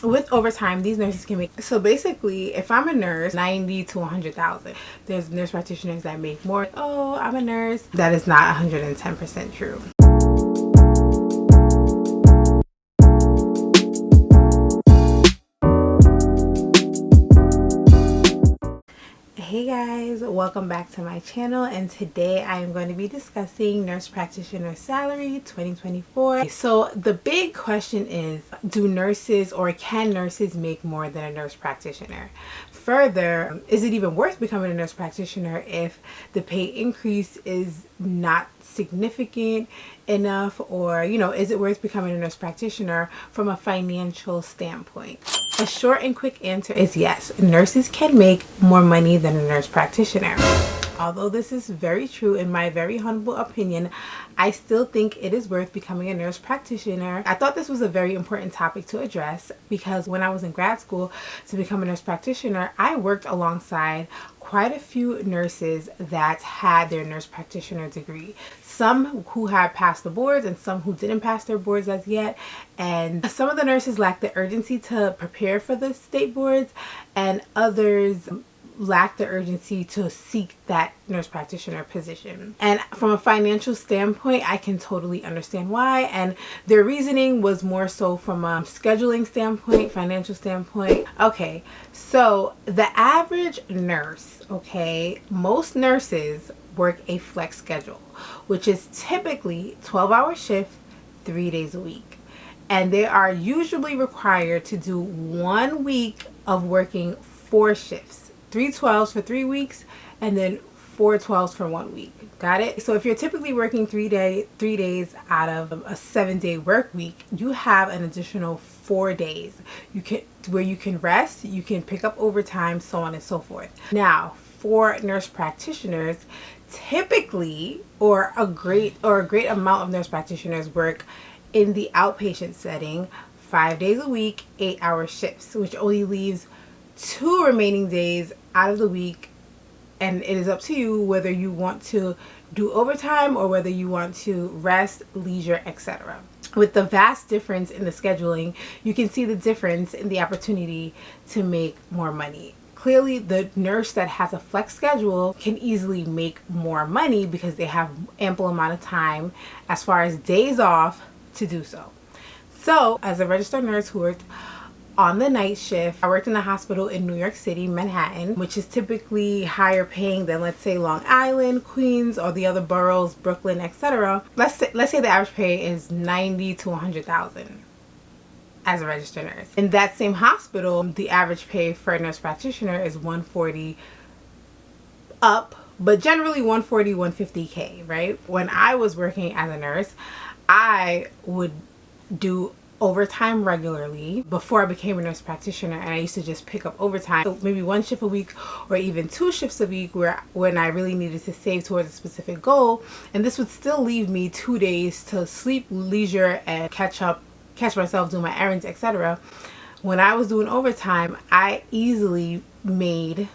with overtime, these nurses can make, so basically if I'm a nurse, 90 to 100,000. There's nurse practitioners that make more. Oh, I'm a nurse. That is not 110% true. Hey guys, welcome back to my channel, and today I am going to be discussing nurse practitioner salary 2024. So the big question is, do nurses or can nurses make more than a nurse practitioner? Further, is it even worth becoming a nurse practitioner if the pay increase is not significant enough, or is it worth becoming a nurse practitioner from a financial standpoint? A short and quick answer is yes. Nurses can make more money than a nurse practitioner. Although this is very true, in my very humble opinion, I still think it is worth becoming a nurse practitioner. I thought this was a very important topic to address because when I was in grad school to become a nurse practitioner, I worked alongside quite a few nurses that had their nurse practitioner degree. Some who had passed the boards and some who didn't pass their boards as yet. And some of the nurses lacked the urgency to prepare for the state boards, and others lack the urgency to seek that nurse practitioner position. And from a financial standpoint, I can totally understand why, and their reasoning was more so from a scheduling standpoint, financial standpoint. Okay, so the average nurse, most nurses work a flex schedule, which is typically 12-hour shift, 3 days a week. And they are usually required to do 1 week of working 4 shifts. 3 12s for 3 weeks and then 4 12s for 1 week. Got it? So if you're typically working 3 days out of a 7-day work week, you have an additional 4 days where you can rest, you can pick up overtime, so on and so forth. Now, for nurse practitioners, typically, or a great amount of nurse practitioners work in the outpatient setting 5 days a week, 8-hour shifts, which only leaves 2 remaining days out of the week, and it is up to you whether you want to do overtime or whether you want to rest, leisure, etc. With the vast difference in the scheduling, you can see the difference in the opportunity to make more money. Clearly, the nurse that has a flex schedule can easily make more money because they have ample amount of time as far as days off to do so. So, as a registered nurse who worked on the night shift, I worked in a hospital in New York City, Manhattan, which is typically higher paying than, let's say, Long Island, Queens, or the other boroughs, Brooklyn, etc. Let's say the average pay is 90 to 100,000 as a registered nurse. In that same hospital, the average pay for a nurse practitioner is 140 up, but generally 140, 150K, right? When I was working as a nurse, I would do overtime regularly before I became a nurse practitioner, and I used to just pick up overtime, so maybe 1 shift a week or even 2 shifts a week when I really needed to save towards a specific goal, and this would still leave me 2 days to sleep, leisure, and catch myself, do my errands, etc. When I was doing overtime, I easily made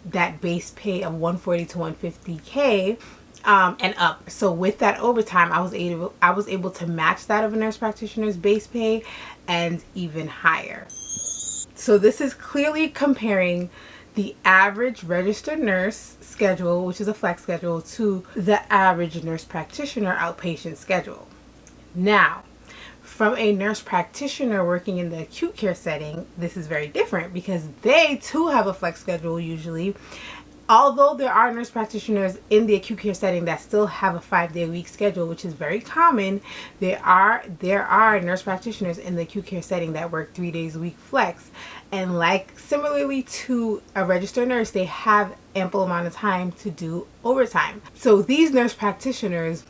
that base pay of 140 to 150K and up. So with that overtime, I was able to match that of a nurse practitioner's base pay and even higher. So this is clearly comparing the average registered nurse schedule, which is a flex schedule, to the average nurse practitioner outpatient schedule. Now, from a nurse practitioner working in the acute care setting, this is very different because they too have a flex schedule usually. Although there are nurse practitioners in the acute care setting that still have a 5-day week schedule, which is very common, there are nurse practitioners in the acute care setting that work 3 days a week flex. And like similarly to a registered nurse, they have ample amount of time to do overtime. So these nurse practitioners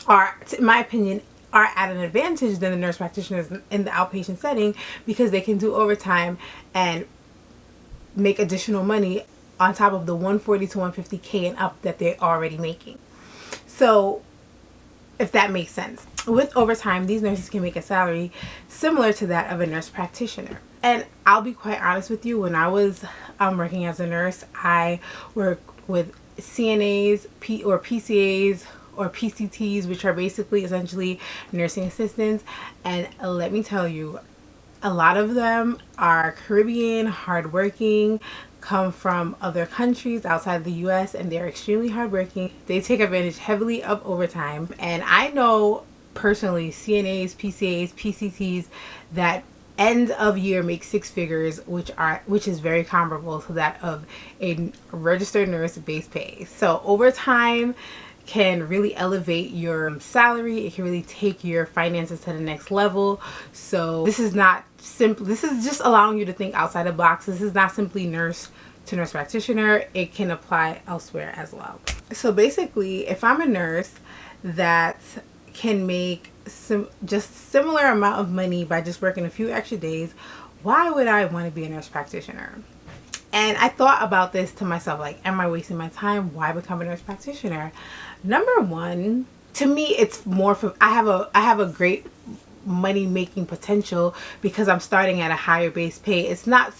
are, in my opinion, are at an advantage than the nurse practitioners in the outpatient setting because they can do overtime and make additional money on top of the 140 to 150K and up that they're already making. So if that makes sense. With overtime, these nurses can make a salary similar to that of a nurse practitioner. And I'll be quite honest with you, when I was working as a nurse, I worked with CNAs, PCAs, or PCTs, which are basically essentially nursing assistants. And let me tell you, A lot of them are Caribbean, hardworking, come from other countries outside the US, and they're extremely hardworking. They take advantage heavily of overtime. And I know personally CNAs, PCAs, PCTs that end of year make six figures, which is very comparable to that of a registered nurse base pay. So overtime can really elevate your salary. It can really take your finances to the next level. So this is not simple. This is just allowing you to think outside the box. This is not simply nurse to nurse practitioner. It can apply elsewhere as well. So basically, if I'm a nurse that can make just similar amount of money by just working a few extra days, why would I want to be a nurse practitioner? And I thought about this to myself, like, am I wasting my time? Why become a nurse practitioner? Number one, to me, it's more for, I have a great money making potential because I'm starting at a higher base pay. It's not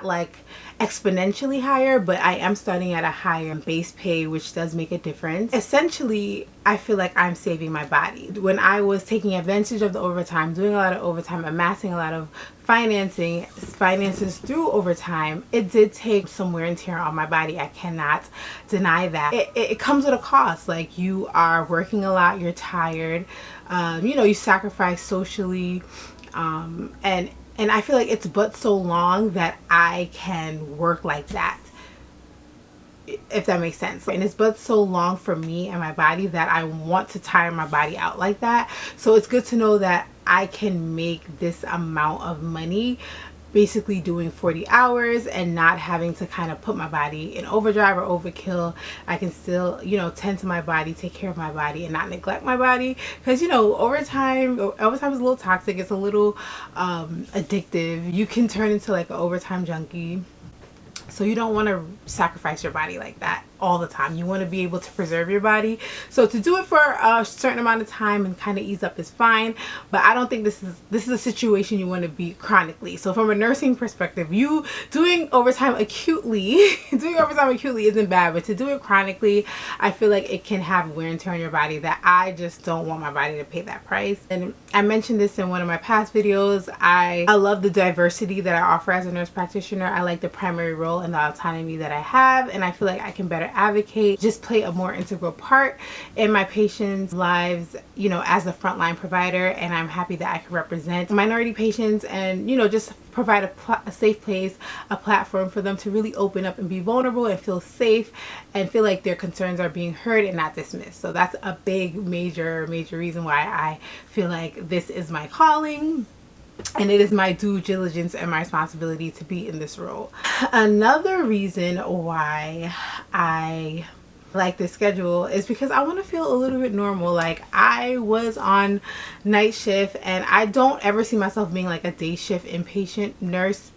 like exponentially higher, but I am starting at a higher base pay, which does make a difference. Essentially, I feel like I'm saving my body. When I was taking advantage of the overtime, doing a lot of overtime, amassing a lot of finances through overtime, it did take some wear and tear on my body. I cannot deny that. It comes with a cost. Like, you are working a lot, you're tired, you sacrifice socially, and I feel like it's but so long that I can work like that, if that makes sense. And it's but so long for me and my body that I want to tire my body out like that. So it's good to know that I can make this amount of money basically doing 40 hours and not having to kind of put my body in overdrive or overkill. I can still, tend to my body, take care of my body, and not neglect my body. Because, overtime is a little toxic. It's a little addictive. You can turn into like an overtime junkie. So you don't want to sacrifice your body like that all the time. You want to be able to preserve your body. So to do it for a certain amount of time and kind of ease up is fine, but I don't think this is a situation you want to be chronically. So from a nursing perspective, you doing overtime acutely isn't bad, but to do it chronically, I feel like it can have wear and tear on your body that I just don't want my body to pay that price. And I mentioned this in one of my past videos. I love the diversity that I offer as a nurse practitioner. I like the primary role and the autonomy that I have, and I feel like I can better advocate, just play a more integral part in my patients' lives, as a frontline provider. And I'm happy that I can represent minority patients and, just provide a safe place, a platform for them to really open up and be vulnerable and feel safe and feel like their concerns are being heard and not dismissed. So that's a big, major reason why I feel like this is my calling. And it is my due diligence and my responsibility to be in this role. Another reason why I like this schedule is because I want to feel a little bit normal. Like, I was on night shift, and I don't ever see myself being like a day shift inpatient nurse,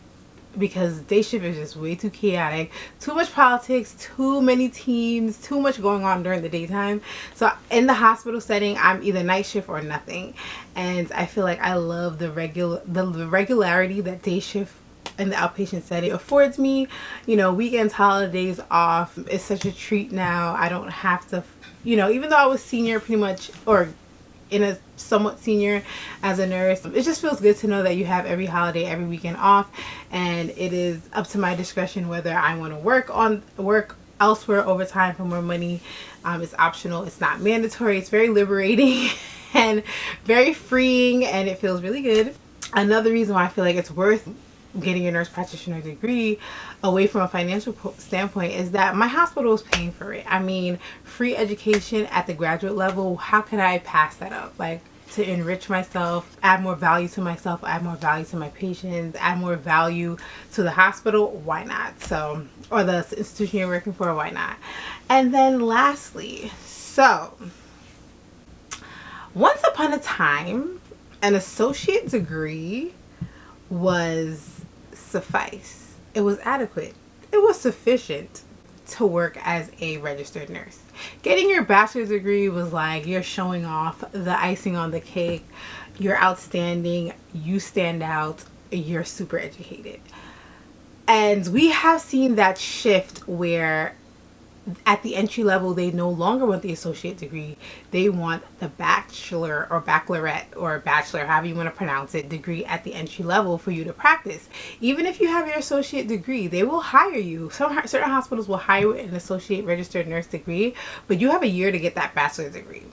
because day shift is just way too chaotic, too much politics, too many teams, too much going on during the daytime. So in the hospital setting, I'm either night shift or nothing. And I feel like I love the regularity that day shift in the outpatient setting affords me. Weekends, holidays off, it's such a treat now. I don't have to, even though I was senior pretty much, or in a somewhat senior as a nurse, it just feels good to know that you have every holiday, every weekend off, and it is up to my discretion whether I want to work elsewhere overtime for more money. It's optional, it's not mandatory. It's very liberating and very freeing, and it feels really good. Another reason why I feel like it's worth getting your nurse practitioner degree away from a financial standpoint is that my hospital is paying for it. I mean, free education at the graduate level, how can I pass that up? Like, to enrich myself, add more value to myself, add more value to my patients, add more value to the hospital, why not? So, or the institution you're working for, why not? And then lastly, so once upon a time, an associate degree was suffice. It was adequate. It was sufficient to work as a registered nurse. Getting your bachelor's degree was like, you're showing off, the icing on the cake. You're outstanding. You stand out. You're super educated. And we have seen that shift where at the entry level, they no longer want the associate degree. They want the bachelor or baccalaureate or bachelor, however you want to pronounce it, degree at the entry level for you to practice. Even if you have your associate degree, they will hire you. Certain hospitals will hire an associate registered nurse degree, but you have a year to get that bachelor's degree.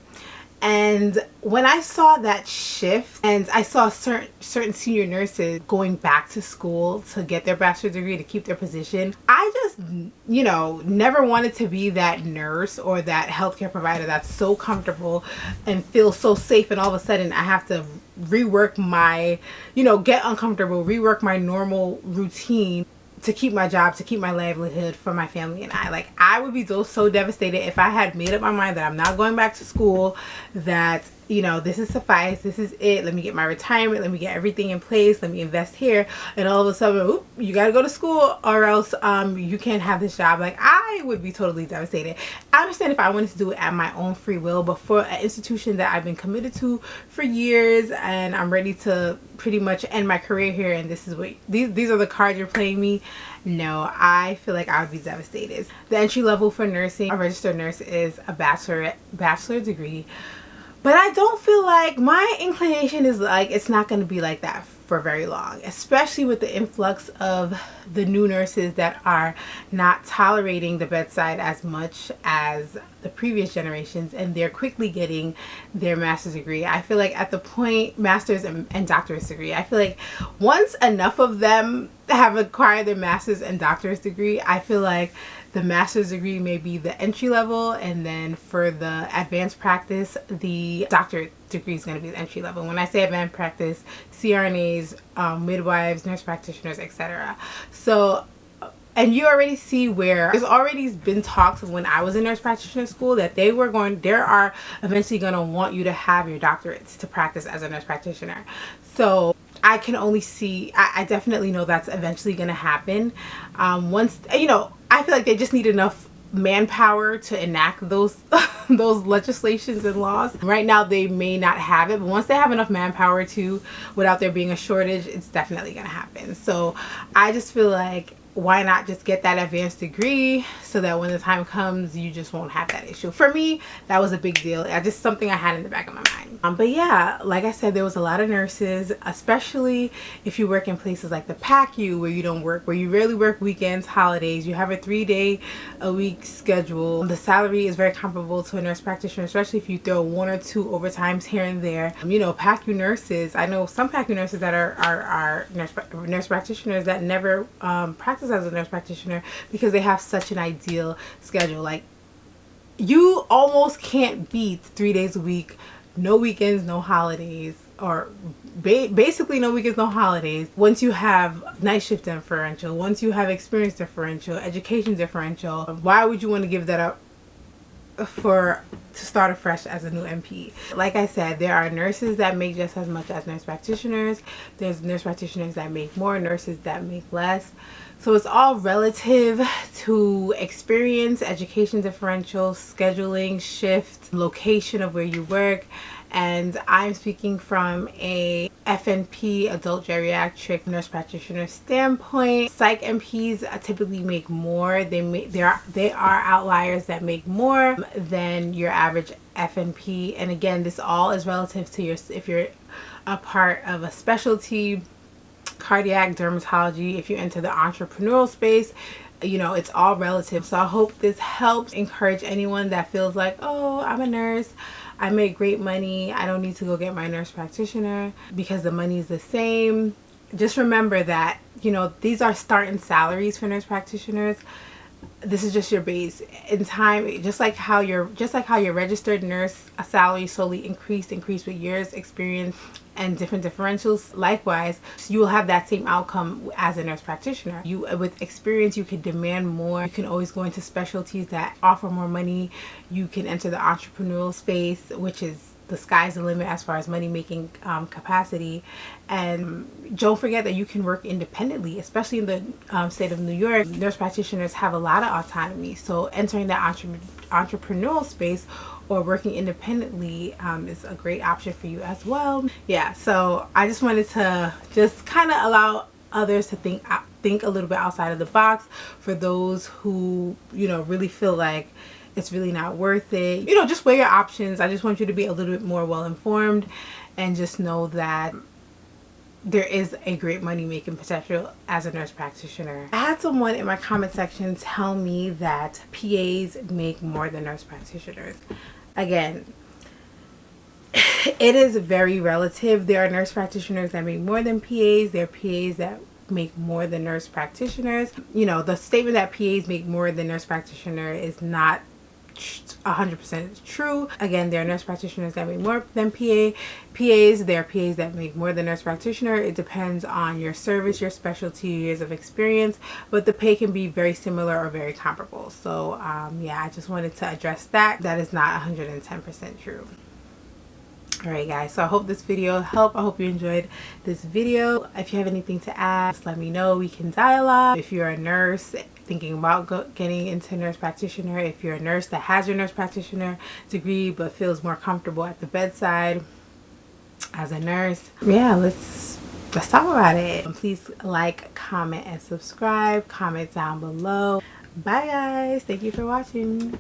And when I saw that shift, and I saw certain senior nurses going back to school to get their bachelor's degree to keep their position, I just, never wanted to be that nurse or that healthcare provider that's so comfortable and feels so safe, and all of a sudden I have to rework my, get uncomfortable, rework my normal routine to keep my job, to keep my livelihood for my family and I. Like, I would be so devastated if I had made up my mind that I'm not going back to school, that this is suffice, this is it, let me get my retirement, let me get everything in place, let me invest here, and all of a sudden, oop, you gotta go to school or else you can't have this job. Like, I would be totally devastated. I understand if I wanted to do it at my own free will, but for an institution that I've been committed to for years, and I'm ready to pretty much end my career here, and this is what these are the cards you're playing me, no, I feel like I would be devastated. The entry level for nursing, a registered nurse, is a bachelor degree. But I don't feel like, my inclination is like, it's not going to be like that for very long, especially with the influx of the new nurses that are not tolerating the bedside as much as the previous generations, and they're quickly getting their master's degree. I feel like at the point, master's and doctorate degree, I feel like once enough of them have acquired their master's and doctorate degree, I feel like the master's degree may be the entry level, and then for the advanced practice, the doctorate degree is going to be the entry level. When I say advanced practice, CRNAs, midwives, nurse practitioners, etc. So, and you already see where there's already been talks of, when I was in nurse practitioner school, that they are eventually going to want you to have your doctorates to practice as a nurse practitioner. So I can only see, I definitely know that's eventually going to happen. Once, I feel like they just need enough manpower to enact those those legislations and laws. Right now they may not have it, but once they have enough manpower to, without there being a shortage, it's definitely going to happen. So I just feel like, why not just get that advanced degree so that when the time comes, you just won't have that issue. For me, that was a big deal. Just something I had in the back of my mind. But yeah, like I said, there was a lot of nurses, especially if you work in places like the PACU, where you don't work, where you rarely work weekends, holidays. You have a 3-day-a-week schedule. The salary is very comparable to a nurse practitioner, especially if you throw 1 or 2 overtimes here and there. PACU nurses, I know some PACU nurses that are nurse practitioners that never practice as a nurse practitioner because they have such an ideal schedule. Like, you almost can't beat 3 days a week, no weekends, no holidays, or basically no weekends, no holidays. Once you have night shift differential, once you have experience differential, education differential, why would you want to give that up to start afresh as a new NP? Like I said, there are nurses that make just as much as nurse practitioners. There's nurse practitioners that make more, nurses that make less. So it's all relative to experience, education differential, scheduling, shift, location of where you work. And I'm speaking from a FNP, adult geriatric nurse practitioner standpoint. Psych NPs typically make more. There are outliers that make more than your average FNP. And again, this all is relative to if you're a part of a specialty, cardiac, dermatology, if you enter the entrepreneurial space, it's all relative. So I hope this helps encourage anyone that feels like, oh, I'm a nurse, I make great money, I don't need to go get my nurse practitioner because the money is the same. Just remember that, these are starting salaries for nurse practitioners. This is just your base. In time, just like how your registered nurse salary slowly increased with years experience and different differentials, likewise, you will have that same outcome as a nurse practitioner. With experience, you can demand more. You can always go into specialties that offer more money. You can enter the entrepreneurial space, which is the sky's the limit as far as money making capacity. And don't forget that you can work independently, especially in the state of New York. Nurse practitioners have a lot of autonomy, so entering that entrepreneurial space or working independently is a great option for you as well. Yeah, so I just wanted to just kind of allow others to think think a little bit outside of the box for those who, you know, really feel like it's really not worth it. You know, just weigh your options. I just want you to be a little bit more well informed and just know that there is a great money making potential as a nurse practitioner. I had someone in my comment section tell me that PAs make more than nurse practitioners. Again, it is very relative. There are nurse practitioners that make more than PAs. There are PAs that make more than nurse practitioners. You know, the statement that PAs make more than nurse practitioner is not 100% true. Again, there are nurse practitioners that make more than PAs. There are PAs that make more than nurse practitioner. It depends on your service, your specialty, years of experience, but the pay can be very similar or very comparable. So yeah, I just wanted to address that. That is not 110% true. Alright guys, so I hope this video helped. I hope you enjoyed this video. If you have anything to add, just let me know. We can dialogue. If you're a nurse thinking about getting into nurse practitioner, if you're a nurse that has your nurse practitioner degree but feels more comfortable at the bedside as a nurse, yeah, let's talk about it. Please like, comment, and subscribe. Comment down below. Bye guys, thank you for watching.